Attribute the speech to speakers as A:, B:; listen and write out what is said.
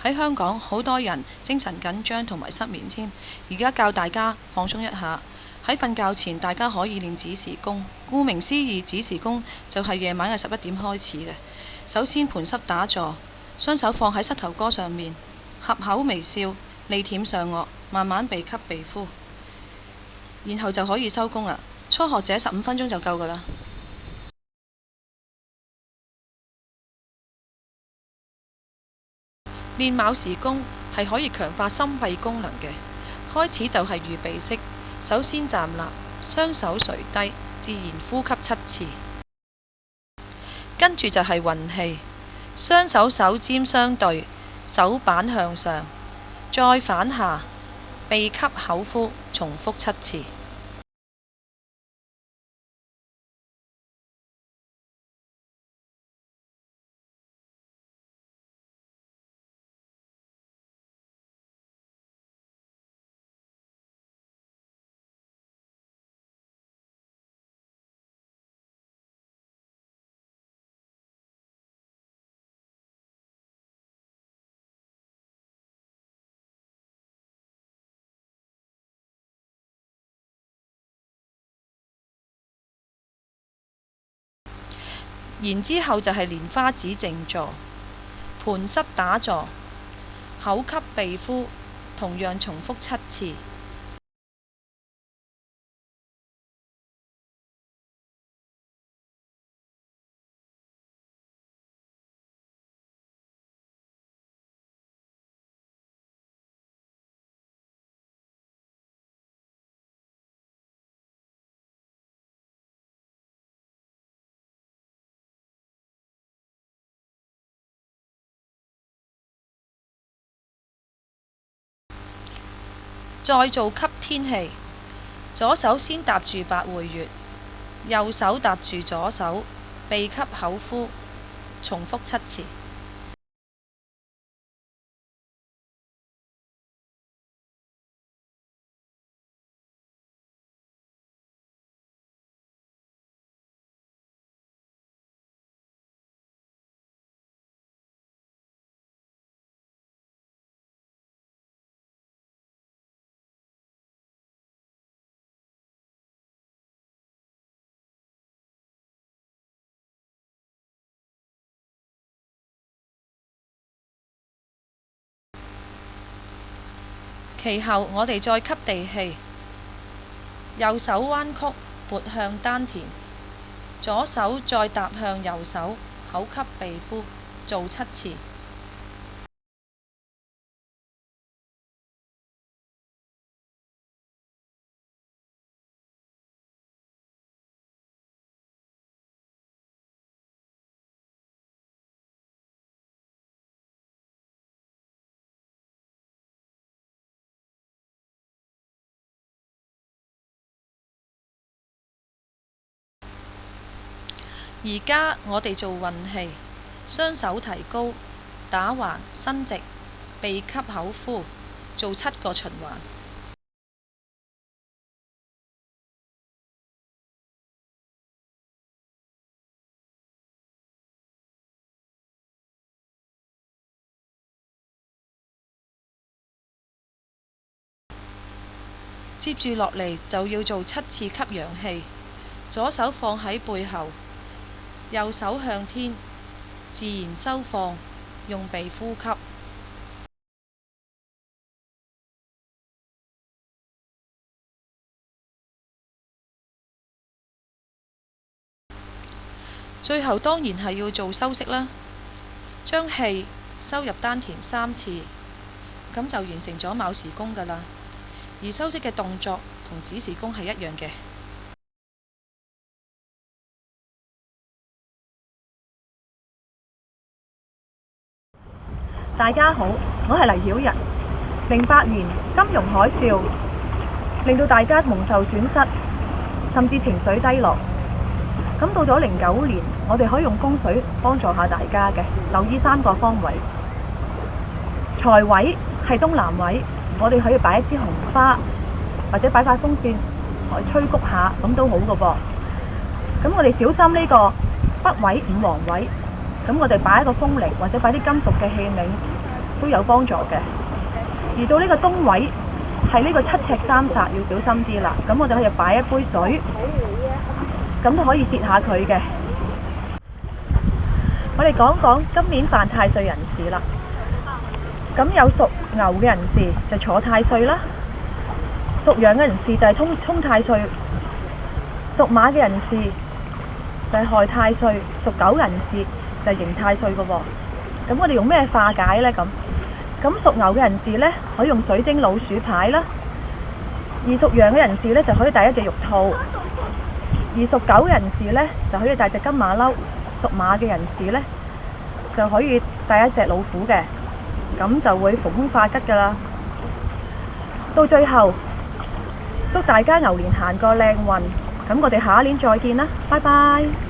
A: 喺香港好多人精神緊張同埋失眠添。而家教大家放鬆一下，喺瞓覺前大家可以練指時功。顧名思義，指時功就係夜晚嘅11點開始嘅。首先盤膝打坐，雙手放喺膝頭哥上面，合口微笑，脷舔上顎，慢慢鼻吸鼻呼，然後就可以收工啦。初學者15分鐘就夠㗎啦。練卯時功係可以強化心肺功能嘅。開始就係預備式，首先站立，雙手垂低，自然呼吸7次。跟住就係運氣，雙手手尖相對，手板向上，再反下，鼻吸口呼，重複7次。然之後就係蓮花指靜坐，盤膝打坐，口吸鼻呼，同樣重複7次。再做吸天氣，左手先搭住百會穴，右手搭住左手，鼻吸口呼，重複7次。其後我哋再吸地氣，右手彎曲撥向丹田，左手再搭向右手，口吸鼻呼，做7次。而家我哋做運氣，雙手提高，打橫伸直，鼻吸口呼，做7個循環。接住落嚟就要做7次吸陽氣，左手放喺背後，右手向天，自然收放，用鼻呼吸。最後當然係要做收息啦，將氣收入丹田3次，咁就完成咗卯時功㗎啦。而收息嘅動作同指時功係一樣嘅。
B: 大家好，我係黎曉人。08年金融海嘯令到大家蒙受損失，甚至情緒低落。咁到咗09年，我哋可以用風水幫助下大家嘅，留意3個方位。財位係東南位，我哋可以擺一支紅花，或者擺塊風扇來吹谷下，咁都好嘅噃。咁我哋小心呢個北位五黃位，咁我哋擺一個風鈴，或者擺啲金屬嘅器皿，都有幫助嘅。而到呢個東位係呢個7尺3煞，要小心啲啦。咁我哋可以擺一杯水，咁都可以截下佢嘅。我哋講講今年犯太歲人士啦。咁有屬牛嘅人士就坐太歲啦，屬羊嘅人士就係沖太歲，屬馬嘅人士就係害太歲，屬狗人士就係刑太歲嘅喎。咁我哋用咩化解呢？咁屬牛嘅人士呢，可以用水晶老鼠牌啦，而屬羊嘅人士呢，就可以帶一隻玉兔，而屬狗嘅人士呢，就可以帶隻金馬騮，屬馬嘅人士呢，就可以帶一隻老虎嘅，咁就會逢凶化吉噶啦。到最後祝大家牛年行個靚運，咁我哋下一年再見啦，拜拜。